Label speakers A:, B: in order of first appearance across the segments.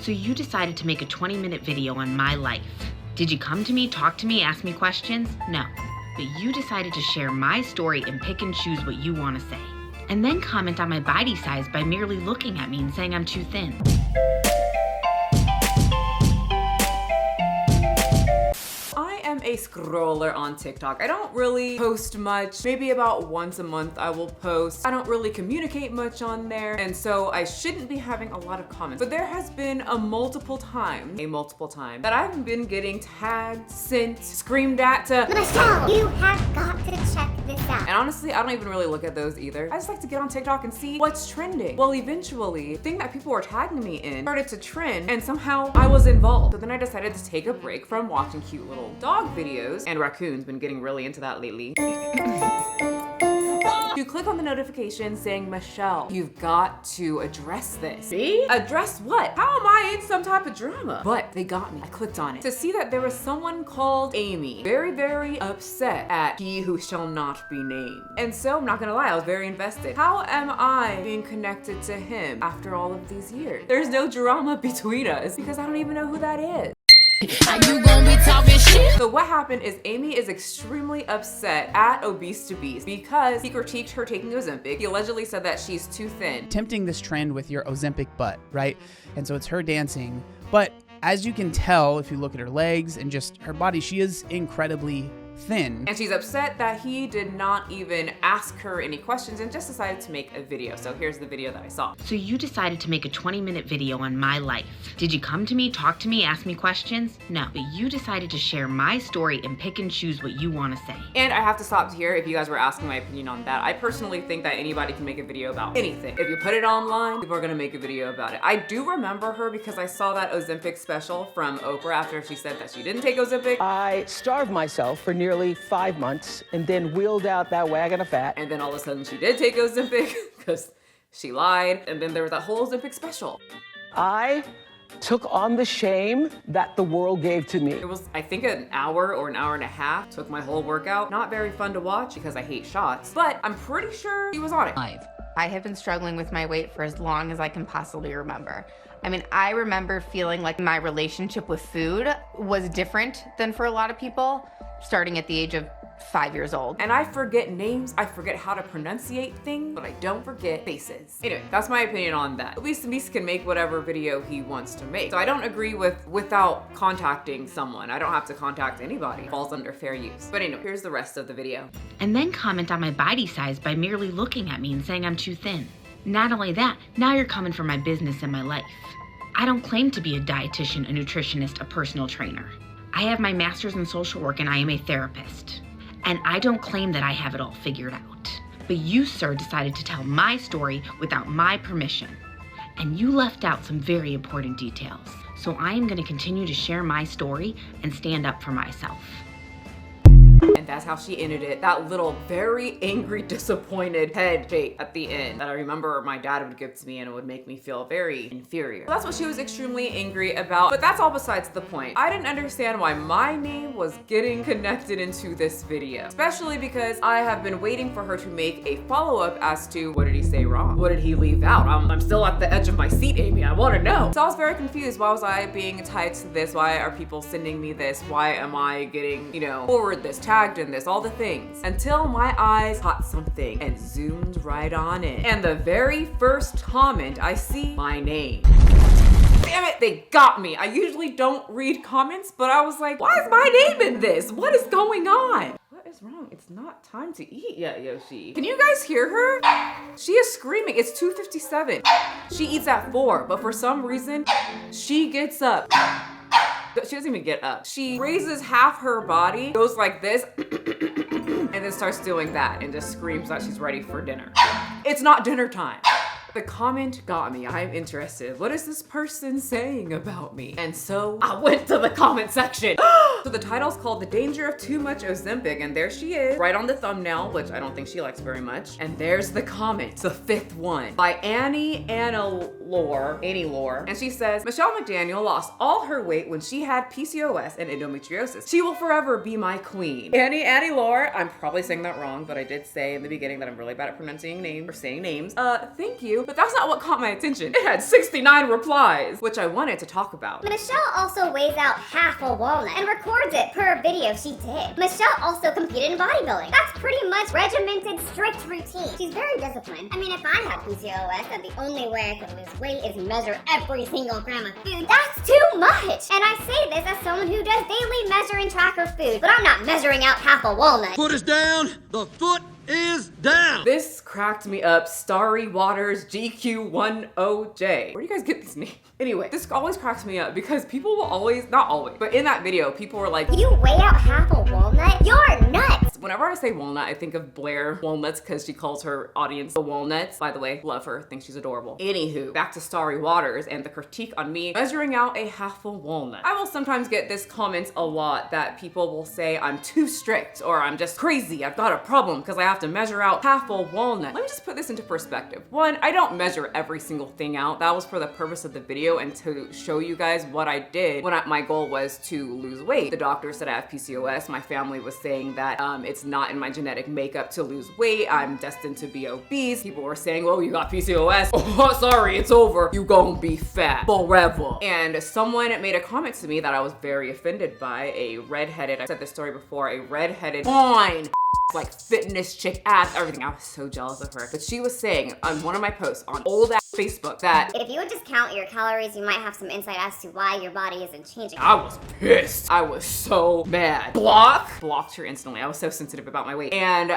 A: So you decided to make a 20-minute video on my life. Did you come to me, talk to me, ask me questions? No. But you decided to share my story and pick and choose what you want to say. And then comment on my body size by merely looking at me and saying I'm too thin.
B: A scroller on TikTok. I don't really post much. Maybe about once a month I will post. I don't really communicate much on there, and so I shouldn't be having a lot of comments. But there has been a multiple time that I've been getting tagged, sent, screamed at to
C: Michelle, you have got to check this out.
B: And honestly, I don't even really look at those either. I just like to get on TikTok and see what's trending. Well, eventually, the thing that people were tagging me in started to trend, and somehow I was involved. So then I decided to take a break from watching cute little dog videos, and raccoons, been getting really into that lately. You click on the notification saying, Michelle, you've got to address this. Me? Address what? How am I in some type of drama? But they got me. I clicked on it to see that there was someone called Amy, very, very upset at he who shall not be named. And so I'm not gonna lie, I was very invested. How am I being connected to him after all of these years? There's no drama between us because I don't even know who that is.
D: And you gon' be talking shit.
B: So what happened is Amy is extremely upset at Obese to Beast because he critiqued her taking Ozempic. He allegedly said that she's too thin.
E: Attempting this trend with your Ozempic butt, right? And so it's her dancing. But as you can tell, if you look at her legs and just her body, she is incredibly thin.
B: And she's upset that he did not even ask her any questions and just decided to make a video. So here's the video that I saw.
A: So you decided to make a 20-minute video on my life. Did you come to me, talk to me, ask me questions? No. But you decided to share my story and pick and choose what you want to say.
B: And I have to stop here if you guys were asking my opinion on that. I personally think that anybody can make a video about anything. If you put it online, people are gonna make a video about it. I do remember her because I saw that Ozempic special from Oprah after she said that she didn't take Ozempic.
F: I starved myself for nearly 5 months and then wheeled out that wagon of fat.
B: And then all of a sudden she did take Ozempic because she lied. And then there was that whole Ozempic special.
F: I took on the shame that the world gave to me.
B: It was, I think, an hour or an hour and a half. Took my whole workout. Not very fun to watch because I hate shots, but I'm pretty sure he was on it.
G: I have been struggling with my weight for as long as I can possibly remember. I mean, I remember feeling like my relationship with food was different than for a lot of people, starting at the age of 5 years old.
B: And I forget names, I forget how to pronunciate things, but I don't forget faces. Anyway, that's my opinion on that. Obese to Beast can make whatever video he wants to make. So I don't agree with without contacting someone. I don't have to contact anybody. It falls under fair use. But anyway, here's the rest of the video.
A: And then comment on my body size by merely looking at me and saying I'm too thin. Not only that, now you're coming for my business and my life. I don't claim to be a dietitian, a nutritionist, a personal trainer. I have my master's in social work and I am a therapist. And I don't claim that I have it all figured out. But you, sir, decided to tell my story without my permission. And you left out some very important details. So I am going to continue to share my story and stand up for myself.
B: And that's how she ended it. That little very angry, disappointed head shake at the end that I remember my dad would give to me and it would make me feel very inferior. So that's what she was extremely angry about, but that's all besides the point. I didn't understand why my name was getting connected into this video, especially because I have been waiting for her to make a follow-up as to what did he say wrong? What did he leave out? I'm still at the edge of my seat, Amy. I want to know. So I was very confused. Why was I being tied to this? Why are people sending me this? Why am I getting, forward this, tagged in this, all the things, until my eyes caught something and zoomed right on in. And the very first comment I see, my name. Damn it, they got me. I usually don't read comments, but I was like, why is my name in this? What is going on? What is wrong? It's not time to eat yet, Yoshi. Can you guys hear her? She is screaming. It's 2:57. She eats at 4, but for some reason, she gets up. She doesn't even get up. She raises half her body, goes like this, and then starts doing that and just screams that she's ready for dinner. It's not dinner time. The comment got me. I'm interested. What is this person saying about me? And so I went to the comment section. So the title's called The Danger of Too Much Ozempic, and there she is, right on the thumbnail, which I don't think she likes very much. And there's the comment, the 5th one, by Annie Anna Lore, Annie Lore, and she says, Michelle McDaniel lost all her weight when she had PCOS and endometriosis. She will forever be my queen. Annie Lore, I'm probably saying that wrong, but I did say in the beginning that I'm really bad at pronouncing names or saying names. Thank you, but that's not what caught my attention. It had 69 replies, which I wanted to talk about.
C: Michelle also weighs out half a walnut and records it per video she did. Michelle also competed in bodybuilding. That's pretty much regimented, strict routine. She's very disciplined. I mean, if I had PCOS and the only way I could lose weight is measure every single gram of food, that's too much. And I say this as someone who does daily measure and track her food, but I'm not measuring out half a walnut.
H: Foot is down. The foot is down.
B: This cracked me up. Starry Waters GQ10J. Where do you guys get this name? Anyway, this always cracks me up because people will always, not always, but in that video, people were like,
C: You weigh out half a walnut? You're nuts!
B: whenever I say walnut, I think of Blair Walnuts because she calls her audience the Walnuts. By the way, love her, think she's adorable. Anywho, back to Starry Waters and the critique on me measuring out a half a walnut. I will sometimes get this comment a lot that people will say I'm too strict or I'm just crazy, I've got a problem because I have to measure out half a walnut. Let me just put this into perspective. One, I don't measure every single thing out. That was for the purpose of the video and to show you guys what I did when my goal was to lose weight. The doctor said I have PCOS. My family was saying that it's not in my genetic makeup to lose weight. I'm destined to be obese. People were saying, well, you got PCOS. Oh, sorry, it's over. You gonna be fat forever. And someone made a comment to me that I was very offended by. A redheaded, I said this story before, a redheaded, fine, like fitness chick, abs, everything. I was so jealous of her. But she was saying on one of my posts on old ass Facebook that
C: if you would just count your calories, you might have some insight as to why your body isn't changing.
B: I was pissed. I was so mad. Blocked her instantly. I was so sensitive about my weight. And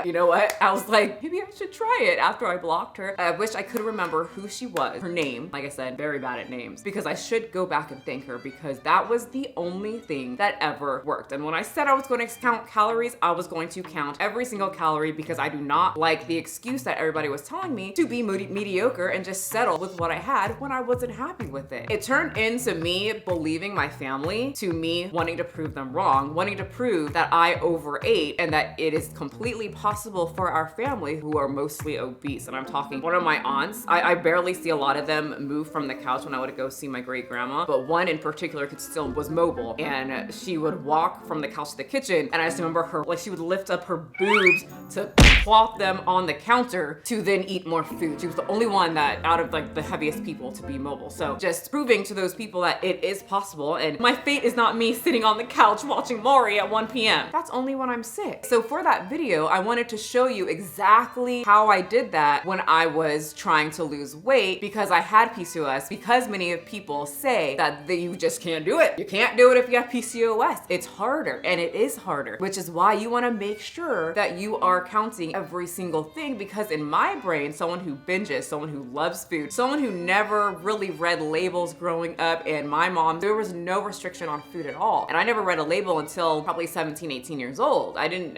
B: you know what? I was like, maybe I should try it after I blocked her. I wish I could remember who she was, her name. Like I said, very bad at names because I should go back and thank her because that was the only thing that ever worked. And when I said I was going to count calories, I was going to count every single calorie because I do not like the excuse that everybody was telling me to be mediocre and just settle with what I had when I wasn't happy with it. It turned into me believing my family to me wanting to prove them wrong, wanting to prove that I overate and that it is completely possible for our family who are mostly obese. And I'm talking one of my aunts, I barely see a lot of them move from the couch when I would go see my great grandma, but one in particular was mobile and she would walk from the couch to the kitchen and I just remember her, like she would lift up her boobs to plop them on the counter to then eat more food. She was the only one that out of like the heaviest people to be mobile. So just proving to those people that it is possible and my fate is not me sitting on the couch watching Maury at 1 p.m. That's only when I'm sick. So for that video, I wanted to show you exactly how I did that when I was trying to lose weight because I had PCOS, because many people say that you just can't do it. You can't do it if you have PCOS. It's harder and it is harder, which is why you want to make sure that you are counting every single thing because in my brain, someone who binges, someone who loves food, someone who never really read labels growing up, and my mom, there was no restriction on food at all. And I never read a label until probably 17, 18 years old. I didn't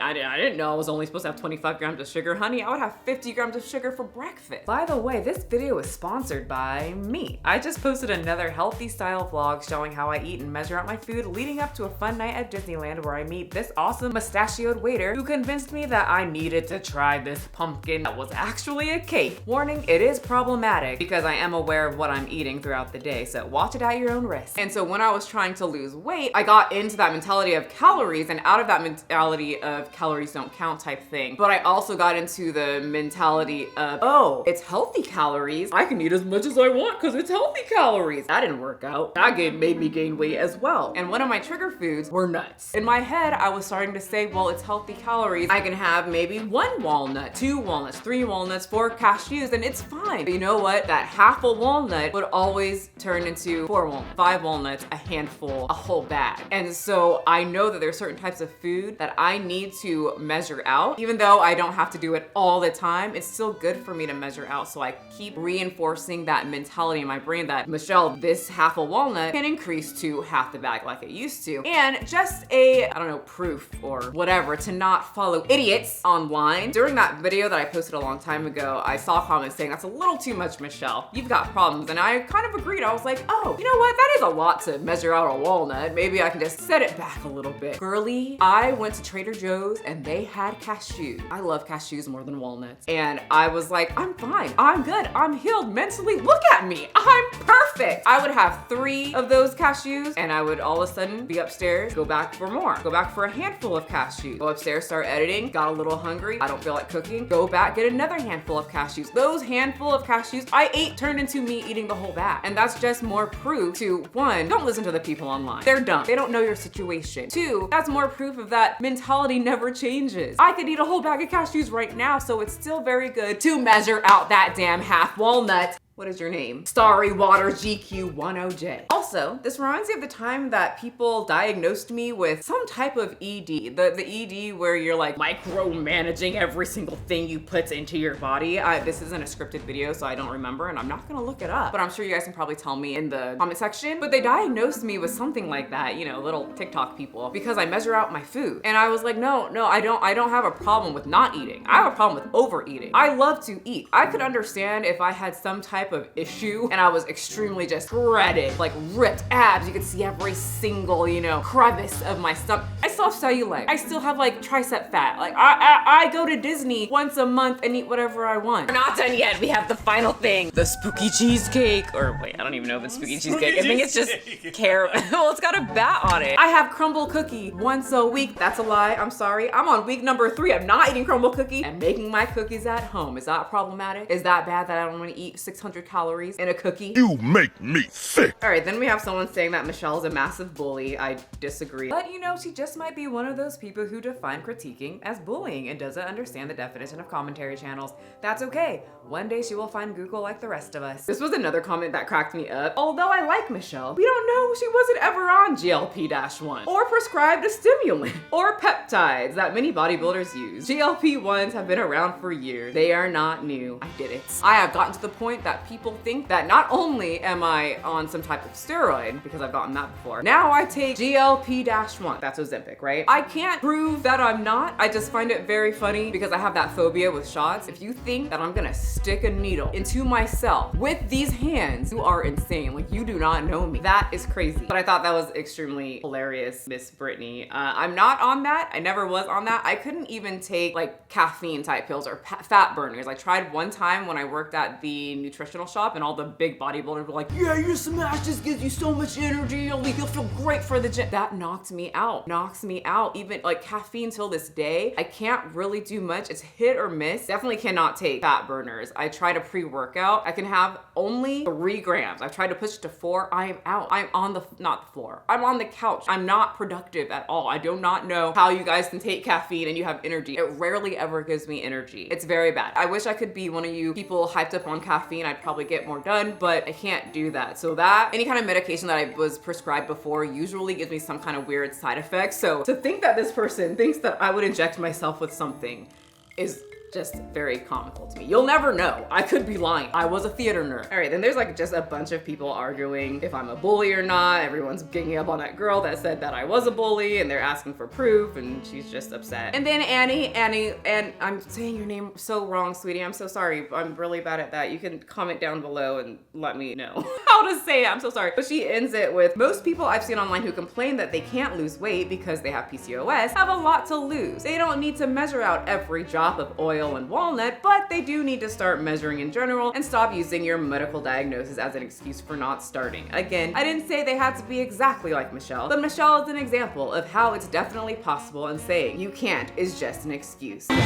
B: know I was only supposed to have 25 grams of sugar. Honey, I would have 50 grams of sugar for breakfast. By the way, this video is sponsored by me. I just posted another healthy style vlog showing how I eat and measure out my food leading up to a fun night at Disneyland where I meet this awesome mustachioed waiter who convinced me that I needed to try this pumpkin that was actually a cake. Warning, it is problematic because I am aware of what I'm eating throughout the day, so watch it at your own risk. And so when I was trying to lose weight, I got into that mentality of calories and out of that mentality of calories don't count type thing. But I also got into the mentality of, oh, it's healthy calories. I can eat as much as I want because it's healthy calories. That didn't work out. That made me gain weight as well. And one of my trigger foods were nuts. In my head, I was starting to say, well, it's healthy calories. I can have maybe 1 walnut, 2 walnuts, 3 walnuts, 4 cashews, and it's fine. But you know what? That half a walnut would always turn into 4 walnuts, 5 walnuts, a handful, a whole bag. And so I know that there's certain types of food that I need to measure out. Even though I don't have to do it all the time, it's still good for me to measure out. So I keep reinforcing that mentality in my brain that, Michelle, this half a walnut can increase to half the bag like it used to. And just I don't know, proof or whatever to not follow idiots online. During that video that I posted a long time ago, I saw comments saying that's a little too much, Michelle. You've got problems. And I kind of agreed. I was like, oh, you know what? That is a lot to measure out a walnut. Maybe I can just set it back a little bit. Girly, I went to Trader Joe's and they had cashews. I love cashews more than walnuts. And I was like, I'm fine. I'm good. I'm healed mentally. Look at me. I'm perfect. I would have 3 of those cashews and I would all of a sudden be upstairs, go back for more, go back for a handful of cashews, go upstairs, start editing, got a little hungry, I don't feel like cooking, go back, get another handful of cashews. Those handful of cashews I ate turned into me eating the whole bag. And that's just more proof to, 1, don't listen to the people online. They're dumb. They don't know your situation. 2, that's more proof of that mentality never changes. I could eat a whole bag of cashews right now, so it's still very good to measure out that damn half walnut. What is your name? Starry Water GQ10J. Also, this reminds me of the time that people diagnosed me with some type of ED. The ED where you're like micromanaging every single thing you put into your body. This isn't a scripted video, so I don't remember, and I'm not gonna look it up, but I'm sure you guys can probably tell me in the comment section. But they diagnosed me with something like that, you know, little TikTok people, because I measure out my food. And I was like, no, I don't have a problem with not eating. I have a problem with overeating. I love to eat. I could understand if I had some type of issue and I was extremely just shredded, like ripped abs. You could see every single, you know, crevice of my stomach. I still have cellulite. I still have like tricep fat. Like I go to Disney once a month and eat whatever I want. We're not done yet. We have the final thing. The spooky cheesecake. Or wait, I don't even know if it's spooky cheesecake. I think it's just caramel. Well, it's got a bat on it. I have Crumble cookie once a week. That's a lie. I'm sorry. I'm on week number 3. I'm not eating Crumble cookie and making my cookies at home. Is that problematic? Is that bad that I don't want to eat 600 calories in a cookie?
I: You make me sick.
B: All right, then we have someone saying that Michelle's a massive bully. I disagree. But you know, she just might be one of those people who define critiquing as bullying and doesn't understand the definition of commentary channels. That's okay. One day she will find Google like the rest of us. This was another comment that cracked me up. Although I like Michelle, we don't know she wasn't ever on GLP-1 or prescribed a stimulant or peptides that many bodybuilders use. GLP-1s have been around for years. They are not new. I did it. I have gotten to the point that people think that not only am I on some type of steroid, because I've gotten that before, now I take GLP-1. That's Ozempic, right? I can't prove that I'm not. I just find it very funny because I have that phobia with shots. If you think that I'm gonna stick a needle into myself with these hands, you are insane. Like, you do not know me. That is crazy. But I thought that was extremely hilarious, Miss Brittany. I'm not on that. I never was on that. I couldn't even take like caffeine type pills or fat burners. I tried one time when I worked at the nutritional shop and all the big bodybuilders were like, yeah, your smash just gives you so much energy. You'll feel great for the gym. That knocked me out. Knocks me out. Even like caffeine till this day, I can't really do much. It's hit or miss. Definitely cannot take fat burners. I tried a pre-workout. I can have only 3 grams. I've tried to push it to 4. I am out. I'm on not the floor. I'm on the couch. I'm not productive at all. I do not know how you guys can take caffeine and you have energy. It rarely ever gives me energy. It's very bad. I wish I could be one of you people hyped up on caffeine. I'd probably get more done, but I can't do that. So that, any kind of medication that I was prescribed before usually gives me some kind of weird side effect. So to think that this person thinks that I would inject myself with something is just very comical to me. You'll never know. I could be lying. I was a theater nerd. All right, then there's like just a bunch of people arguing if I'm a bully or not. Everyone's ganging up on that girl that said that I was a bully and they're asking for proof and she's just upset. And then Annie, and I'm saying your name so wrong, sweetie. I'm so sorry. I'm really bad at that. You can comment down below and let me know how to say it. I'm so sorry. But she ends it with, most people I've seen online who complain that they can't lose weight because they have PCOS have a lot to lose. They don't need to measure out every drop of oil and walnut, but they do need to start measuring in general and stop using your medical diagnosis as an excuse for not starting. Again, I didn't say they had to be exactly like Michelle, but Michelle is an example of how it's definitely possible, and saying you can't is just an excuse. And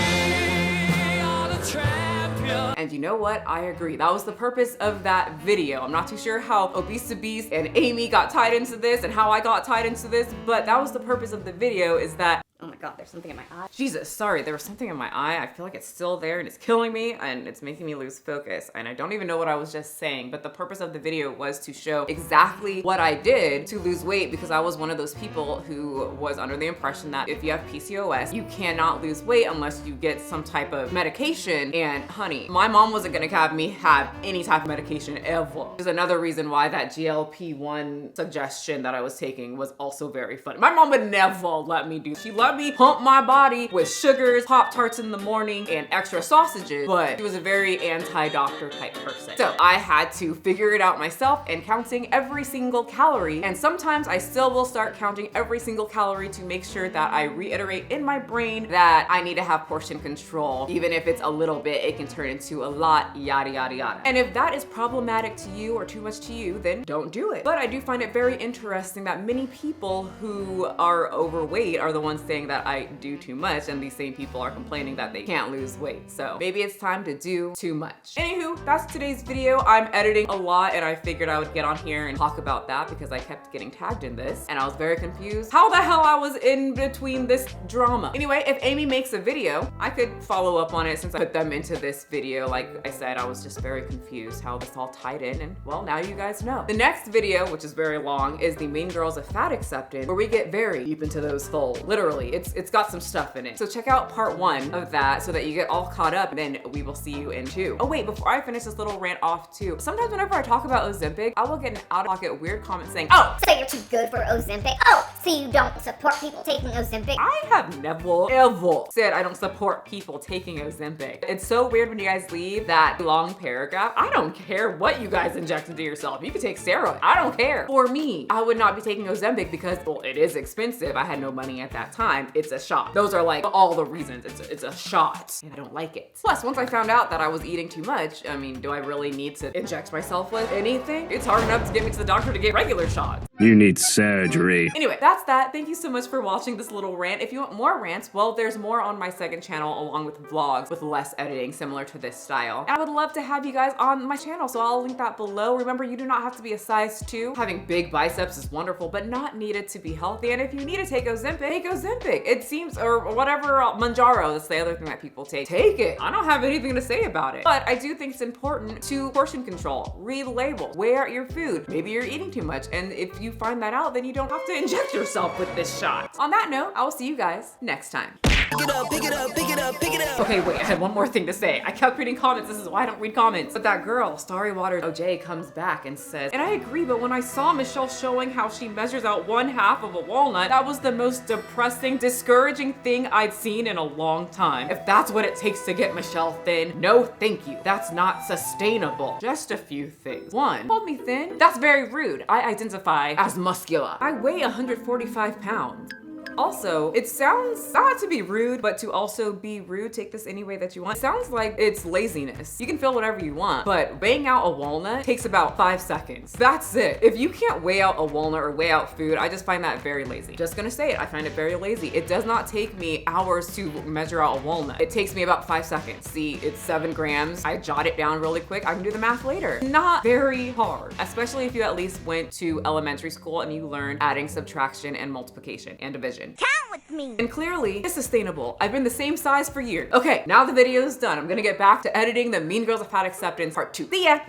B: you know what? I agree. That was the purpose of that video. I'm not too sure how Obese and Amy got tied into this and how I got tied into this, but that was the purpose of the video, is that, oh my God, there's something in my eye. Jesus, sorry, there was something in my eye. I feel like it's still there and it's killing me and it's making me lose focus. And I don't even know what I was just saying, but the purpose of the video was to show exactly what I did to lose weight, because I was one of those people who was under the impression that if you have PCOS, you cannot lose weight unless you get some type of medication. And honey, my mom wasn't gonna have me have any type of medication ever. There's another reason why that GLP-1 suggestion that I was taking was also very funny. My mom would never let me do. She let me literally pump my body with sugars, Pop-Tarts in the morning, and extra sausages, but she was a very anti-doctor type person. So I had to figure it out myself and counting every single calorie. And sometimes I still will start counting every single calorie to make sure that I reiterate in my brain that I need to have portion control. Even if it's a little bit, it can turn into a lot, yada, yada, yada. And if that is problematic to you or too much to you, then don't do it. But I do find it very interesting that many people who are overweight are the ones saying that I do too much, and these same people are complaining that they can't lose weight. So maybe it's time to do too much. Anywho, that's today's video. I'm editing a lot and I figured I would get on here and talk about that because I kept getting tagged in this and I was very confused how the hell I was in between this drama. Anyway, if Amy makes a video, I could follow up on it since I put them into this video. Like I said, I was just very confused how this all tied in, and well, now you guys know. The next video, which is very long, is the Mean Girls of Fat Acceptance, where we get very deep into those folds. Literally, it's got some stuff in it. So check out part 1 of that so that you get all caught up, and then we will see you in 2. Oh wait, before I finish this little rant off too, sometimes whenever I talk about Ozempic, I will get an out-of-pocket weird comment saying, oh,
C: So you're too good for Ozempic? Oh, so you don't support people taking Ozempic?
B: I have never, ever said I don't support people taking Ozempic. It's so weird when you guys leave that long paragraph. I don't care what you guys inject into yourself. You can take steroids. I don't care. For me, I would not be taking Ozempic because, well, it is expensive. I had no money at that time. It's a shot. Those are like all the reasons. It's a shot and I don't like it. Plus, once I found out that I was eating too much, I mean, do I really need to inject myself with anything? It's hard enough to get me to the doctor to get regular shots.
I: You need surgery.
B: Anyway, that's that. Thank you so much for watching this little rant. If you want more rants, well, there's more on my second channel along with vlogs with less editing similar to this style. And I would love to have you guys on my channel, so I'll link that below. Remember, you do not have to be a size 2. Having big biceps is wonderful, but not needed to be healthy. And if you need to take Ozempic, take Ozempic. It seems, or whatever, Manjaro, that's the other thing that people take. Take it. I don't have anything to say about it. But I do think it's important to portion control, read label, weigh out your food. Maybe you're eating too much, and if you find that out, then you don't have to inject yourself with this shot. On that note, I will see you guys next time.
H: Pick it up, pick it up, pick it up, pick it up.
B: Okay, wait, I had one more thing to say. I kept reading comments. This is why I don't read comments. But that girl, Starry Waters OJ, comes back and says, and I agree, but when I saw Michelle showing how she measures out 1/2 of a walnut, that was the most depressing, discouraging thing I'd seen in a long time. If that's what it takes to get Michelle thin, no thank you. That's not sustainable. Just a few things. 1, called me thin? That's very rude. I identify as muscular. I weigh 145 pounds. Also, it sounds not to be rude, but to also be rude, take this any way that you want. It sounds like it's laziness. You can feel whatever you want, but weighing out a walnut takes about 5 seconds. That's it. If you can't weigh out a walnut or weigh out food, I just find that very lazy. Just gonna say it, I find it very lazy. It does not take me hours to measure out a walnut. It takes me about 5 seconds. See, it's 7 grams. I jot it down really quick. I can do the math later. Not very hard, especially if you at least went to elementary school and you learned adding, subtraction, and multiplication and division.
C: Count with me.
B: And clearly, it's sustainable. I've been the same size for years. Okay, now the video is done. I'm gonna get back to editing the Mean Girls of Fat Acceptance Part 2. See ya!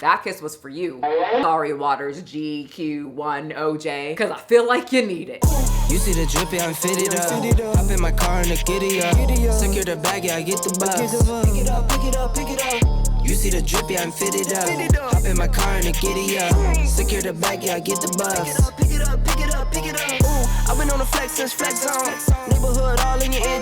B: That kiss was for you. Sorry, Waters GQ1 OJ, cause I feel like you need it.
J: You see the drippy, I'm fitted up. Hop in my car and the giddy up. Secure the bag, yeah, I get the bus. Pick it up, pick it up, pick it up. You see the drippy, I'm fitted up. Hop in my car and the giddy up. Secure the bag, yeah, I get the bus. Pick it up, pick it up, pick it up, pick it up. I've been on the flex since flex on. Neighborhood all in your ear.